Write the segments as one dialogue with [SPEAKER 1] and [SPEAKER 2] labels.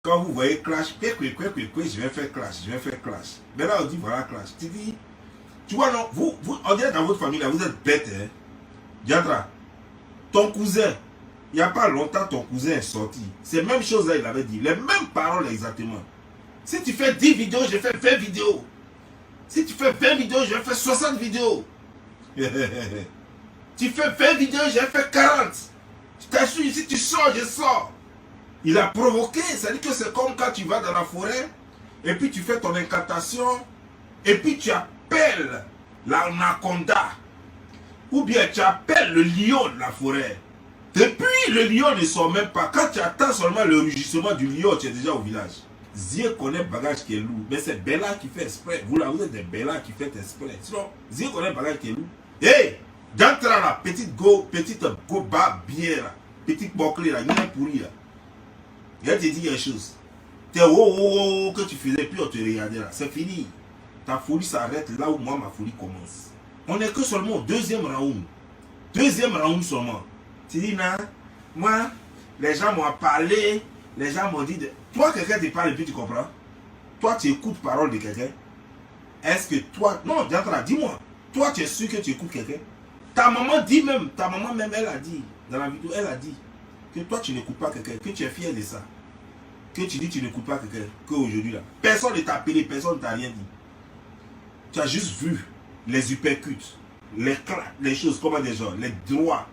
[SPEAKER 1] Quand vous voyez Clash, je vais faire Clash, je vais faire Clash. Mais là, on dit voilà Clash. Tu dis, tu vois, non, on dirait dans votre famille, là, vous êtes bête, hein. Diandra, ton cousin, il n'y a pas longtemps, ton cousin est sorti. C'est la même chose là, il avait dit. Les mêmes paroles exactement. Si tu fais 10 vidéos, je fais 20 vidéos. Si tu fais 20 vidéos, je fais 60 vidéos. Tu fais 20 vidéos, je fais 40. Je t'assure, si tu sors, je sors. Il a provoqué, c'est-à-dire que c'est comme quand tu vas dans la forêt, et puis tu fais ton incantation, et puis tu appelles l'anaconda, ou bien tu appelles le lion de la forêt. Depuis, le lion ne sort même pas. Quand tu attends seulement le rugissement du lion, tu es déjà au village. Zie connaît le bagage qui est lourd, mais c'est Bella qui fait exprès. Vous là, vous êtes des Bella qui fait exprès. Sinon, Zie connaît le bagage qui est lourd. Hey, d'entre là, petite go bas bien là, petite bouclée là, il est pourri là. Je te dis quelque chose. T'es que tu faisais, puis on te regardait là. C'est fini. Ta folie s'arrête là où moi ma folie commence. On n'est que seulement au deuxième round. Deuxième round seulement. Tu dis, non, moi, les gens m'ont parlé, les gens m'ont dit, toi, quelqu'un te parle et puis tu comprends. Toi, tu écoutes parole de quelqu'un. Est-ce que toi, non, dis-moi, toi, tu es sûr que tu écoutes quelqu'un? Ta maman dit même, elle a dit, dans la vidéo, elle a dit, que toi, tu n'écoutes pas quelqu'un, que tu es fier de ça. Que tu dis que tu n'écoutes pas quelqu'un, qu'aujourd'hui, là, personne ne t'a appelé, personne ne t'a rien dit. Tu as juste vu les uppercuts, les choses, comment des gens, les droits,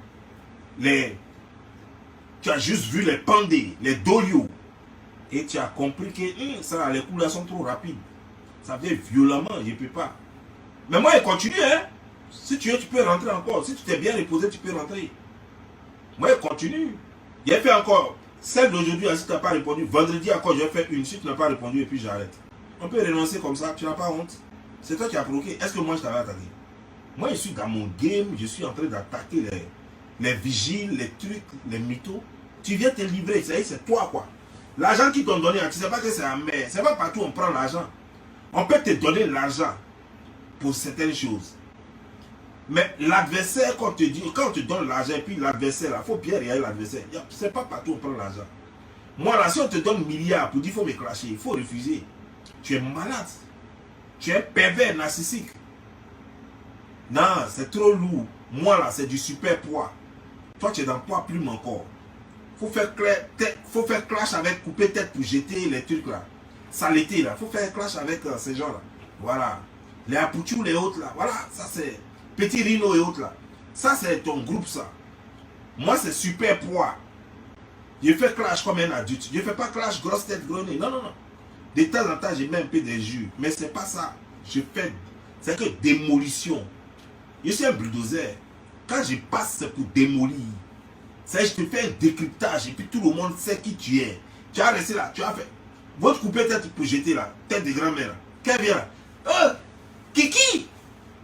[SPEAKER 1] tu as juste vu les pandés, les dolios. Et tu as compris que ça, les coups là sont trop rapides. Ça vient violemment, je ne peux pas. Mais moi, il continue, hein. Si tu veux, tu peux rentrer encore. Si tu t'es bien reposé, tu peux rentrer. Moi, il continue. Il a fait encore. Celle d'aujourd'hui, si tu n'as pas répondu, vendredi encore, je vais faire une. Si tu n'as pas répondu, et puis j'arrête. On peut renoncer comme ça, tu n'as pas honte. C'est toi qui as provoqué. Est-ce que moi, je t'avais attaqué? Moi, je suis dans mon game, je suis en train d'attaquer les vigiles, les trucs, les mythos. Tu viens te livrer, c'est toi quoi. L'argent qu'ils t'ont donné, tu ne sais pas que c'est la mer. C'est pas partout on prend l'argent. On peut te donner l'argent pour certaines choses. Mais l'adversaire, quand on te donne l'argent, et puis l'adversaire, il faut bien regarder l'adversaire. C'est pas partout on prend l'argent. Moi là, si on te donne milliards pour dire qu'il faut me clasher, il faut refuser. Tu es malade. Tu es pervers, narcissique. Non, c'est trop lourd. Moi là, c'est du super poids. Toi, tu es dans poids plume encore. Faut faire clash avec couper tête pour jeter les trucs là. Saleté là. Faut faire clash avec ces gens là. Voilà. Les Apouchou, les autres là. Voilà, ça c'est Petit Rino et autres là. Ça c'est ton groupe ça. Moi c'est super poids. Je fais clash comme un adulte. Je fais pas clash grosse tête grenée. Non, non, non. De temps en temps, j'ai mets un peu des jus. Mais c'est pas ça. Je fais. C'est que démolition. Je suis un bulldozer. Quand je passe, c'est pour démolir. C'est je te fais un décryptage et puis tout le monde sait qui tu es. Tu as resté là, tu as fait. Votre coupé tête pour jeter là, tête de grand-mère. Qu'elle vient là. Oh, Kiki.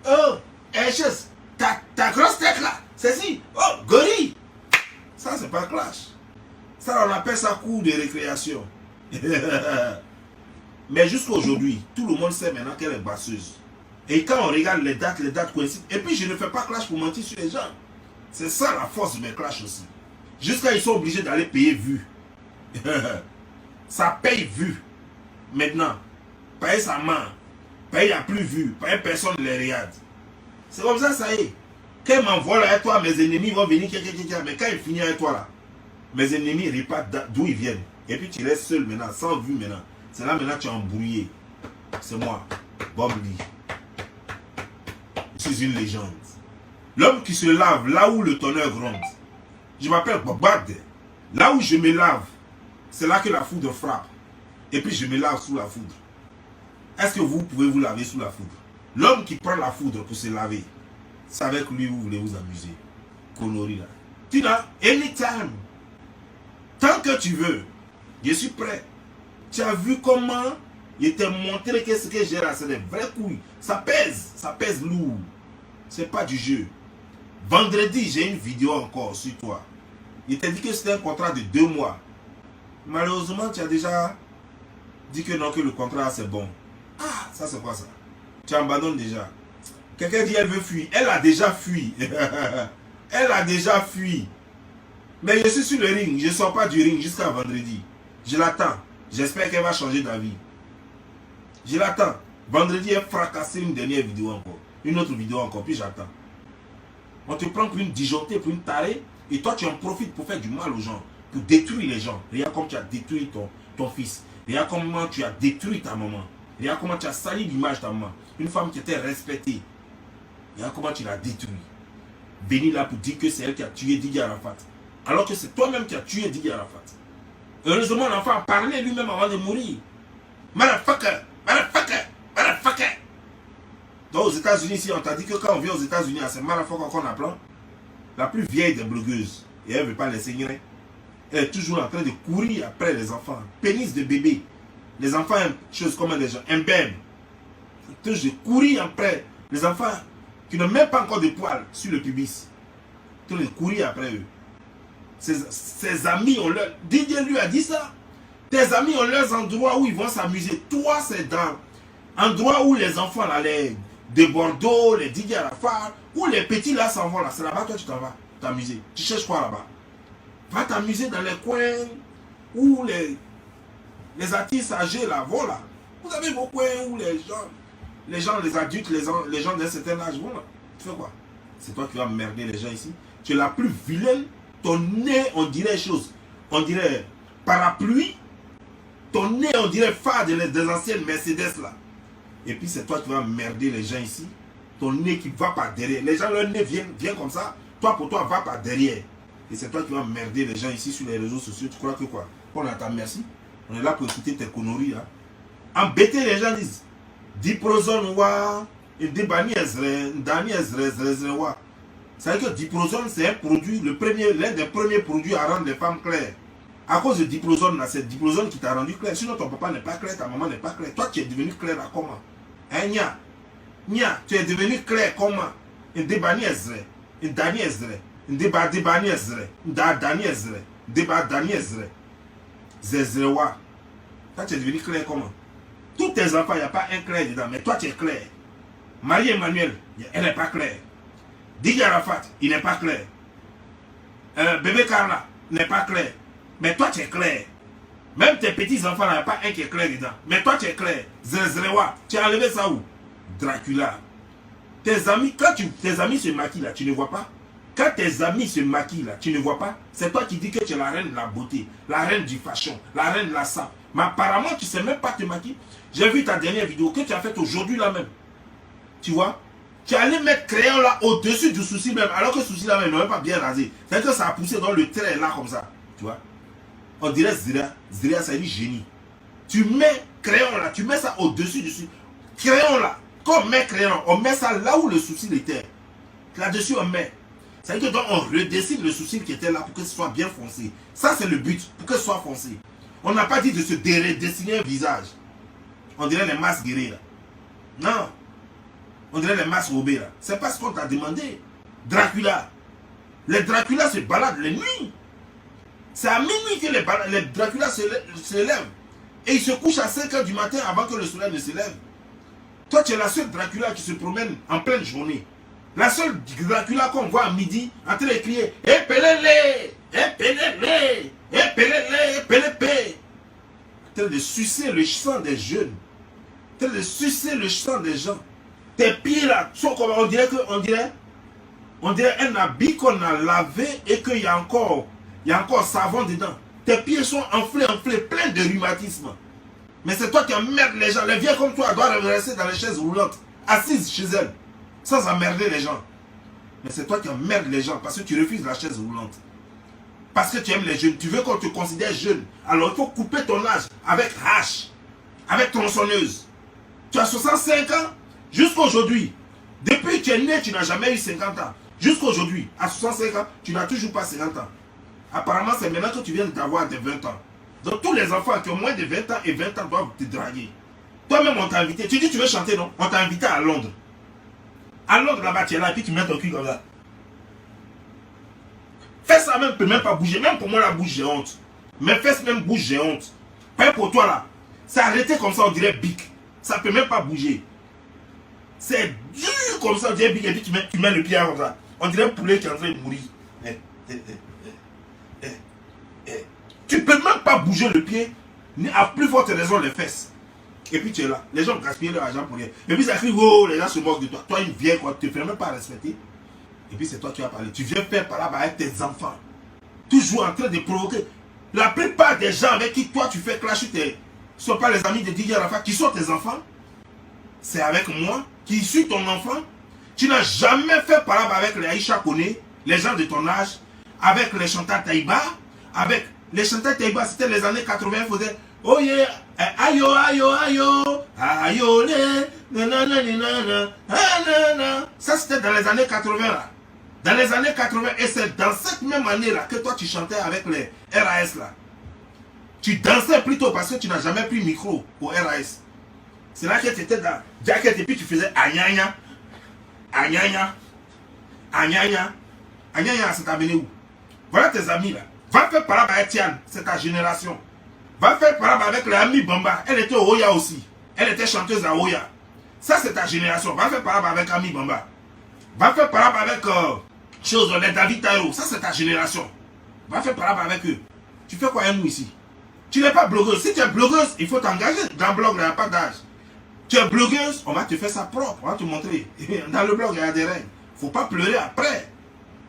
[SPEAKER 1] Oh, HS. Ta grosse tête là. C'est-ci. Oh, gorille. Ça, c'est pas clash. Ça, on appelle ça cours de récréation. Mais jusqu'à aujourd'hui, tout le monde sait maintenant qu'elle est basseuse. Et quand on regarde les dates coïncident. Et puis, je ne fais pas clash pour mentir sur les gens. C'est ça la force de mes clashs aussi. Jusqu'à ils sont obligés d'aller payer vue. Ça paye vue. Maintenant, payer sa main. Payer il n'y a plus vue. Payer personne ne les regarde. C'est comme ça, ça y est. Quand ils m'envoient là avec toi, mes ennemis vont venir. Mais quand ils finissent avec toi là, mes ennemis repartent d'où ils viennent. Et puis tu restes seul maintenant, sans vue maintenant. C'est là maintenant que tu es embrouillé. C'est moi, Bob Lee. Je suis une légende. L'homme qui se lave là où le tonnerre gronde. Je m'appelle Bobad. Là où je me lave, c'est là que la foudre frappe. Et puis je me lave sous la foudre. Est-ce que vous pouvez vous laver sous la foudre? L'homme qui prend la foudre pour se laver, c'est avec lui que vous voulez vous amuser. Colori là. Tina, anytime. Tant que tu veux, je suis prêt. Tu as vu comment je t'ai montré que ce que j'ai là, c'est des vraies couilles. Ça pèse lourd. C'est pas du jeu. Vendredi, j'ai une vidéo encore sur toi. Il t'a dit que c'était un contrat de 2 mois. Malheureusement, tu as déjà dit que non, que le contrat c'est bon. Ah, ça c'est quoi ça? Tu abandonnes déjà. Quelqu'un dit elle veut fuir. Elle a déjà fui. Elle a déjà fui. Mais je suis sur le ring. Je ne sors pas du ring jusqu'à vendredi. Je l'attends. J'espère qu'elle va changer d'avis. Je l'attends. Vendredi, elle fracassé une dernière vidéo encore. Une autre vidéo encore, puis j'attends. On te prend pour une disjonctée, pour une tarée, et toi tu en profites pour faire du mal aux gens, pour détruire les gens. Regarde comme tu as détruit ton fils. Regarde comment tu as détruit ta maman. Regarde comment tu as sali l'image de ta maman. Une femme qui était respectée. Regarde comment tu l'as détruit. Venir là pour dire que c'est elle qui a tué Didier Arafat. Alors que c'est toi-même qui as tué Didier Arafat. Heureusement, l'enfant a parlé lui-même avant de mourir. Motherfucker, motherfucker, motherfucker. Donc aux États-Unis, ici, on t'a dit que quand on vient aux États-Unis, c'est motherfucker qu'on apprend. La plus vieille des blogueuses, et elle ne veut pas les saigner. Elle est toujours en train de courir après les enfants. Pénis de bébé. Les enfants aiment choses comme les gens. Un bébé. Toujours de courir après les enfants qui n'ont même pas encore de poils sur le pubis. Toujours de courir après eux. Ses amis ont leur... Didier lui a dit ça. Tes amis ont leurs endroits où ils vont s'amuser. Toi, c'est dans endroits où les enfants, là, les de Bordeaux, les Didier Arafat, où les petits là s'en vont là. C'est là-bas que tu t'en vas t'amuser. Tu cherches quoi là-bas? Va t'amuser dans les coins où les artistes âgés là vont là. Vous avez vos coins où les gens, les adultes, les gens d'un certain âge vont là. Tu fais quoi? C'est toi qui vas merder les gens ici. Tu es la plus vilaine. Ton nez, on dirait chose. On dirait parapluie. Ton nez, on dirait phare des anciennes Mercedes là. Et puis c'est toi qui vas merder les gens ici. Ton nez qui va par derrière. Les gens, leur nez vient comme ça. Toi, pour toi, va par derrière. Et c'est toi qui vas merder les gens ici sur les réseaux sociaux. Tu crois que quoi? On est à ta merci. On est là pour écouter tes conneries là. Embêter les gens disent. Diprozone wa. Et débani ezre. Dani ezre wa. C'est-à-dire que diprozone, c'est un produit, l'un des premiers produits à rendre les femmes claires. À cause de diprozone, c'est diprozone qui t'a rendu clair. Sinon, ton papa n'est pas clair, ta maman n'est pas claire. Toi, tu es devenu clair à comment? Hein, Nia, tu es devenu clair comment? Dani ezre. Dani ezre. Dani ezre. Dani ezre. Dani ezre. Zezrewa. Toi, tu es devenu clair comment? Tous tes enfants, il n'y a pas un clair dedans, mais toi, tu es clair. Marie-Emmanuel, elle n'est pas claire. Didier Arafat, il n'est pas clair. Bébé Carla n'est pas clair. Mais toi, tu es clair. Même tes petits-enfants, il n'y a pas un qui est clair dedans. Mais toi, tu es clair. Zezrewa, tu as enlevé ça où? Dracula. Tes amis, quand tes amis se maquillent là, tu ne vois pas? Quand tes amis se maquillent là, tu ne vois pas? C'est toi qui dis que tu es la reine de la beauté, la reine du fashion, la reine de la sape. Mais apparemment, tu ne sais même pas te maquiller. J'ai vu ta dernière vidéo que tu as faite aujourd'hui là même. Tu vois? Tu allais mettre crayon là au-dessus du sourcil même, alors que le sourcil là même n'est même pas bien rasé. C'est-à-dire que ça a poussé dans le trait là comme ça. Tu vois? On dirait Zria. Zria, ça dit génie. Tu mets crayon là, tu mets ça au-dessus du sourcil. Crayon là, quand on met crayon, on met ça là où le sourcil était. Là-dessus, on met. C'est-à-dire que donc on redessine le sourcil qui était là pour que ce soit bien foncé. Ça, c'est le but, pour que ce soit foncé. On n'a pas dit de se dessiner un visage. On dirait les masques guéris là. Non. On dirait les masques robés là. C'est pas ce qu'on t'a demandé. Dracula. Les Dracula se baladent les nuits. C'est à minuit que les Dracula se lèvent. Et ils se couchent à 5 h du matin avant que le soleil ne se lève. Toi, tu es la seule Dracula qui se promène en pleine journée. La seule Dracula qu'on voit à midi en train de crier Epelele, Epelele, Epelele, Epelepe. En train de sucer le sang des jeunes. En train de sucer le sang des gens. Tes pieds là sont comme on dirait un habit qu'on a lavé et qu'il y a encore savon dedans. Tes pieds sont enflés, pleins de rhumatisme. Mais c'est toi qui emmerdes les gens. Les vieilles comme toi doivent rester dans les chaises roulantes, assises chez elles, sans emmerder les gens. Mais c'est toi qui emmerdes les gens parce que tu refuses la chaise roulante. Parce que tu aimes les jeunes. Tu veux qu'on te considère jeune. Alors il faut couper ton âge avec hache, avec tronçonneuse. Tu as 65 ans jusqu'à aujourd'hui. Depuis que tu es né, tu n'as jamais eu 50 ans. Jusqu'à aujourd'hui, à 65 ans, tu n'as toujours pas 50 ans. Apparemment, c'est maintenant que tu viens d'avoir des 20 ans. Donc tous les enfants qui ont moins de 20 ans et 20 ans doivent te draguer. Toi-même, on t'a invité. Tu dis tu veux chanter, non? On t'a invité à Londres. À Londres, là-bas, tu es là et puis tu mets ton cul comme ça. Fais ça même, peut même pas bouger. Même pour moi, la bouche, j'ai honte. Mes fesses même bouge, j'ai honte. Pas pour toi, là. C'est arrêté comme ça, on dirait bic. Ça peut même pas bouger. C'est dur comme ça, on dirait bic. Et puis tu mets le pied comme ça. On dirait un poulet qui est en train de mourir. Tu peux même pas bouger le pied. À plus forte raison, les fesses. Et puis tu es là. Les gens gaspillent leur argent pour rien. Et puis ça crie, oh, les gens se moquent de toi. Toi, une vieille, quoi, tu ne te fais même pas respecter. Et puis c'est toi qui vas parler. Tu viens faire par là avec tes enfants. Toujours en train de provoquer. La plupart des gens avec qui toi tu fais clash, ce ne sont pas les amis de DJ Arafat qui sont tes enfants. C'est avec moi qui suis ton enfant. Tu n'as jamais fait par là avec les Aïcha Kone, les gens de ton âge, avec les chanteurs Taïba. Avec les chanteurs Taïba, c'était les années 80, ils faisaient oh yeah, ayo, ayo, ayo, ayo, nanana, ça c'était dans les années 80 là. Dans les années 80, et c'est dans cette même année là que toi tu chantais avec les RAS là. Tu dansais plutôt parce que tu n'as jamais pris micro au RAS. C'est là que tu étais dans jacket et puis tu faisais agnagna, agnagna, agnagna, agnagna, c'est amené où? Voilà tes amis là. Va faire par là avec Tian, c'est ta génération. Va faire par là avec l'ami Bamba. Elle était au Oya aussi. Elle était chanteuse à Oya. Ça c'est ta génération. Va faire par là avec Ami Bamba. Va faire par là avec les David Tayo. Ça c'est ta génération. Va faire par là avec eux. Tu fais quoi nous ici? Tu n'es pas blogueuse. Si tu es blogueuse, il faut t'engager. Dans le blog, il n'y a pas d'âge. Tu es blogueuse, on va te faire ça propre. On va te montrer. Dans le blog, il y a des règles. Il ne faut pas pleurer après.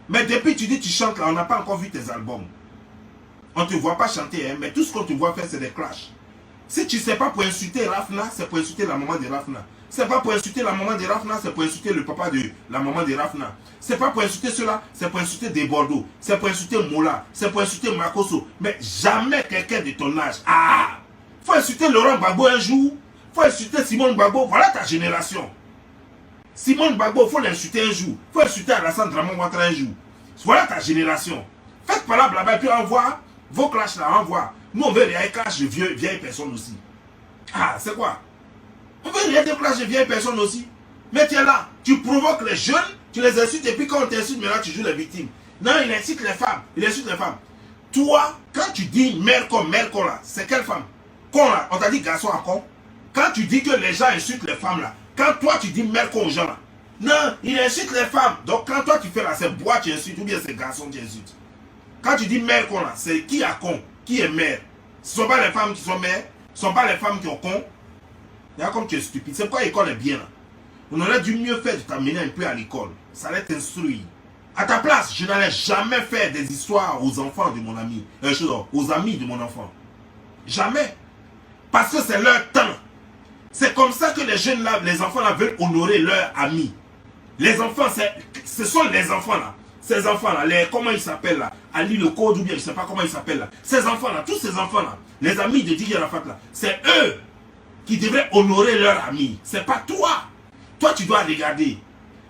[SPEAKER 1] Mais depuis tu dis tu chantes là, on n'a pas encore vu tes albums. On ne te voit pas chanter, hein, mais tout ce qu'on te voit faire, c'est des clashs. Si tu ne sais pas pour insulter Rafna, c'est pour insulter la maman de Rafna. C'est pas pour insulter la maman de Rafna, c'est pour insulter le papa de la maman de Rafna. C'est pas pour insulter cela, c'est pour insulter des Bordeaux. C'est pour insulter Moula, c'est pour insulter Makoso. Mais jamais quelqu'un de ton âge. Ah! Faut insulter Laurent Gbagbo un jour. Faut insulter Simone Gbagbo. Voilà ta génération. Simone Gbagbo, faut l'insulter un jour. Faut insulter Alassane Dramane Ouattara un jour. Voilà ta génération. Faites par là, blabla, et puis envoie vos clashs là, envoie. Nous, on veut les clashs de vieilles personnes aussi. Ah, c'est quoi? On veut les clashs de vieilles personnes aussi. Mais tu es là, tu provoques les jeunes, tu les insultes, et puis quand on t'insulte, maintenant tu joues les victimes. Non, il incite les femmes. Il insulte les femmes. Toi, quand tu dis mère con là, c'est quelle femme? Con là, on t'a dit garçon à con. Quand tu dis que les gens insultent les femmes là, quand toi tu dis mère con aux gens là, non, il insulte les femmes. Donc quand toi tu fais là, c'est bois tu insultes ou bien c'est garçon tu insultes. Quand tu dis mère con là, c'est qui a con? Qui est mère? Ce ne sont pas les femmes qui sont mères, ce ne sont pas les femmes qui ont con. Regarde comme tu es stupide. C'est pourquoi l'école est bien là. On aurait dû mieux faire de t'amener un peu à l'école. Ça allait t'instruire. À ta place, je n'allais jamais faire des histoires aux enfants de mon ami. Aux amis de mon enfant. Jamais. Parce que c'est leur temps. C'est comme ça que les jeunes là, les enfants là veulent honorer leurs amis. Les enfants, ce sont les enfants là. Ces enfants là, comment ils s'appellent là? Ali le Code ou bien je ne sais pas comment ils s'appellent là. Ces enfants là, tous ces enfants là, les amis de DJ Arafat là, c'est eux qui devraient honorer leurs amis. C'est pas toi. Toi tu dois regarder.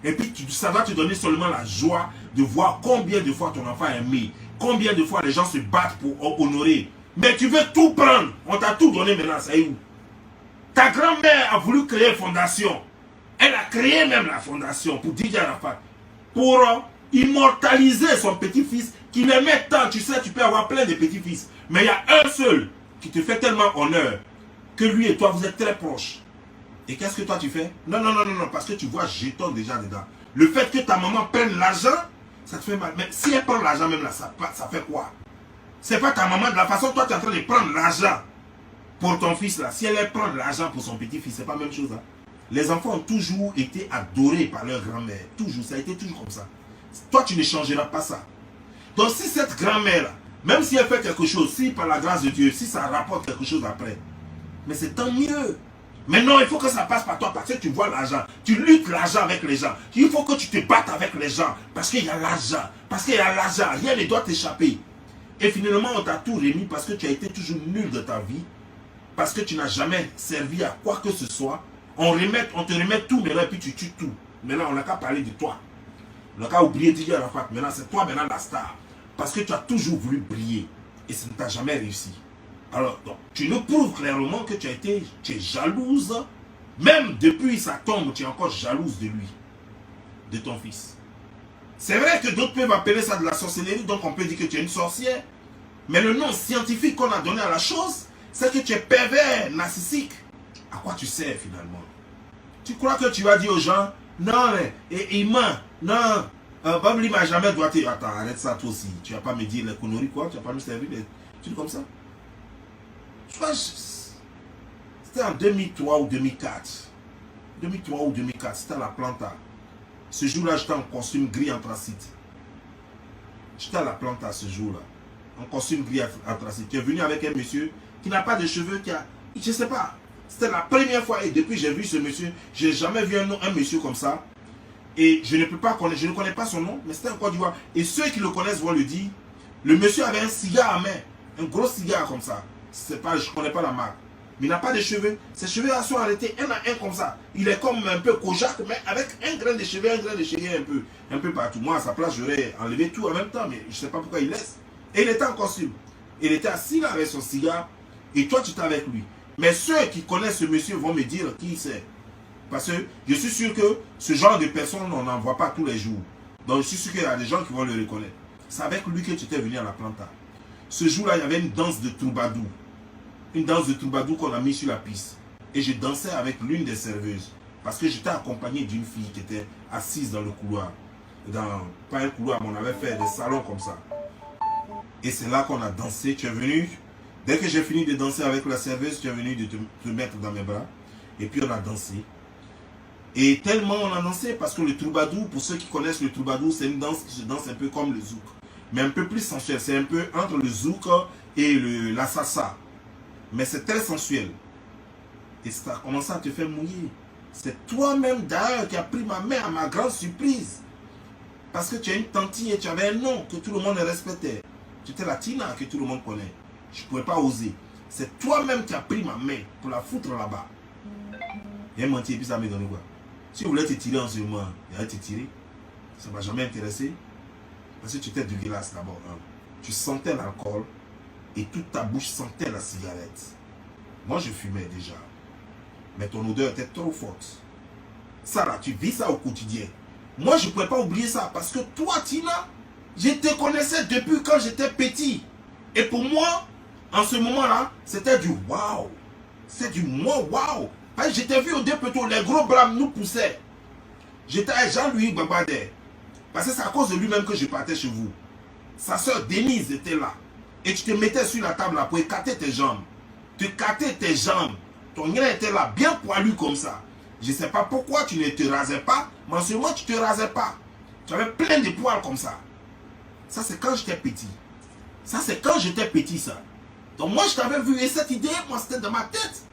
[SPEAKER 1] Et puis ça va te donner seulement la joie de voir combien de fois ton enfant est aimé. Combien de fois les gens se battent pour honorer. Mais tu veux tout prendre. On t'a tout donné maintenant, ça est où? Ta grand-mère a voulu créer une fondation. Elle a créé même la fondation pour DJ Arafat. Pour immortaliser son petit-fils qui l'aimait tant. Tu sais, tu peux avoir plein de petits-fils. Mais il y a un seul qui te fait tellement honneur que lui et toi, vous êtes très proches. Et qu'est-ce que toi tu fais? Non, non, non, non, non, parce que tu vois jeton déjà dedans. Le fait que ta maman prenne l'argent, ça te fait mal. Mais si elle prend l'argent même là, ça fait quoi? C'est pas ta maman, de la façon toi tu es en train de prendre l'argent pour ton fils là. Si elle prend l'argent pour son petit-fils, c'est pas la même chose. Hein? Les enfants ont toujours été adorés par leur grand-mère. Toujours, ça a été toujours comme ça. Toi tu ne changeras pas ça. Donc si cette grand-mère là, même si elle fait quelque chose, si par la grâce de Dieu, si ça rapporte quelque chose après, mais c'est tant mieux. Mais non, il faut que ça passe par toi parce que tu vois l'argent. Tu luttes l'argent avec les gens. Il faut que tu te battes avec les gens parce qu'il y a l'argent. Parce qu'il y a l'argent. Rien ne doit t'échapper. Et finalement, on t'a tout remis parce que tu as été toujours nul de ta vie. Parce que tu n'as jamais servi à quoi que ce soit. On te remet tout maintenant et puis tu tues tout. Maintenant, on n'a qu'à parler de toi. On n'a qu'à oublier DJ Arafat. Maintenant, c'est toi maintenant la star. Parce que tu as toujours voulu briller. Et ça ne t'a jamais réussi. Alors, donc, tu nous prouves clairement que tu es jalouse. Même depuis sa tombe, tu es encore jalouse de lui. De ton fils. C'est vrai que d'autres peuvent appeler ça de la sorcellerie. Donc, on peut dire que tu es une sorcière. Mais le nom scientifique qu'on a donné à la chose, c'est que tu es pervers, narcissique. À quoi tu sers finalement? Tu crois que tu vas dire aux gens, non, et Iman, non, Babli m'a jamais doigté. Attends, arrête ça toi aussi. Tu vas pas me dire les conneries quoi? Tu vas pas me servir des trucs comme ça? C'était en 2003 ou 2004. 2003 ou 2004, c'était à la Planta. Ce jour-là, j'étais en costume gris anthracite. J'étais à la Planta ce jour-là. En costume gris anthracite. Tu es venu avec un monsieur qui n'a pas de cheveux, qui a... Je ne sais pas. C'était la première fois et depuis j'ai vu ce monsieur, je n'ai jamais vu un monsieur comme ça. Et je ne peux pas connaître, je ne connais pas son nom, mais c'était en Côte d'Ivoire. Et ceux qui le connaissent vont le dire. Le monsieur avait un cigare à main, un gros cigare comme ça. Pas, je ne connais pas la marque. Mais il n'a pas de cheveux. Ses cheveux sont arrêtés un à un comme ça. Il est comme un peu Kojak, mais avec un grain de cheveux un peu partout. Moi, à sa place, j'aurais enlevé tout en même temps, mais je ne sais pas pourquoi il laisse. Et il était en costume. Il était assis là avec son cigare. Et toi, tu étais avec lui. Mais ceux qui connaissent ce monsieur vont me dire qui c'est. Parce que je suis sûr que ce genre de personnes, on n'en voit pas tous les jours. Donc, je suis sûr qu'il y a des gens qui vont le reconnaître. C'est avec lui que tu étais venu à la Planta. Ce jour-là, il y avait une danse de troubadour. Une danse de troubadour qu'on a mis sur la piste. Et je dansais avec l'une des serveuses. Parce que j'étais accompagné d'une fille qui était assise dans le couloir. Pas un couloir, mais on avait fait des salons comme ça. Et c'est là qu'on a dansé. Tu es venu. Dès que j'ai fini de danser avec la serveuse, tu es venu de te mettre dans mes bras. Et puis on a dansé. Et tellement on a dansé, parce que le troubadour, pour ceux qui connaissent le troubadour, c'est une danse qui se danse un peu comme le zouk. Mais un peu plus sensuel. C'est un peu entre le zouk et la salsa. Mais c'est très sensuel. Et ça a commencé à te faire mouiller. C'est toi-même d'ailleurs qui as pris ma main à ma grande surprise. Parce que tu as une tantine et tu avais un nom que tout le monde respectait. Tu étais la Tina que tout le monde connaît. Je ne pouvais pas oser. C'est toi-même qui as pris ma main pour la foutre là-bas. Il a menti et puis ça m'a donné quoi. Si vous voulez te tirer en ce moment, il allait te tirer. Ça ne m'a jamais intéressé. Parce que tu étais dégueulasse d'abord. Hein. Tu sentais l'alcool et toute ta bouche sentait la cigarette. Moi, je fumais déjà. Mais ton odeur était trop forte. Ça là, tu vis ça au quotidien. Moi, je ne pouvais pas oublier ça. Parce que toi, Tina, je te connaissais depuis quand j'étais petit. Et pour moi, en ce moment-là, c'était du waouh. C'est du moi waouh. Parce que j'étais vu au dépeto, les gros bras nous poussaient. J'étais avec Jean-Louis Babadé. Parce que c'est à cause de lui-même que je partais chez vous. Sa soeur Denise était là. Et tu te mettais sur la table là pour écarter tes jambes. Tu écartais tes jambes. Ton grain était là, bien poilu comme ça. Je ne sais pas pourquoi tu ne te rasais pas, mais en ce moment tu ne te rasais pas. Tu avais plein de poils comme ça. Ça c'est quand j'étais petit. Ça c'est quand j'étais petit ça. Donc moi je t'avais vu et cette idée, moi c'était dans ma tête.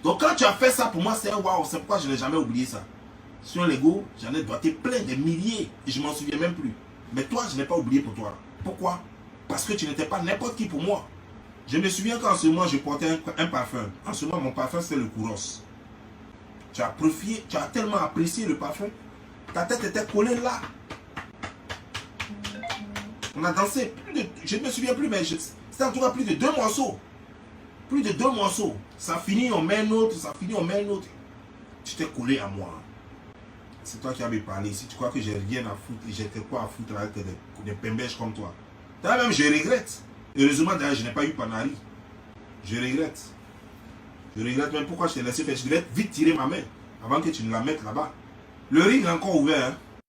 [SPEAKER 1] Donc quand tu as fait ça pour moi c'est un waouh, c'est pourquoi je n'ai jamais oublié ça. Sur l'ego, j'en ai doigté plein de milliers et je m'en souviens même plus. Mais toi je n'ai pas oublié pour toi. Pourquoi? Parce que tu n'étais pas n'importe qui pour moi. Je me souviens qu'en ce moment je portais un parfum. En ce moment mon parfum c'était le Kouros. Tu as tellement apprécié le parfum. Ta tête était collée là. On a dansé je ne me souviens plus, mais c'était en tout cas plus de 2 morceaux. Plus de 2 morceaux. Ça finit, on met un autre, ça finit, on met un autre. Tu t'es collé à moi. C'est toi qui as me parlé. Si tu crois que j'ai rien à foutre, j'étais quoi à foutre avec des pembèches comme toi. D'ailleurs même je regrette. Heureusement d'ailleurs je n'ai pas eu Panari. Je regrette. Je regrette même pourquoi je t'ai laissé faire. Je devais vite tirer ma main avant que tu ne la mettes là-bas. Le ring est encore ouvert. Hein.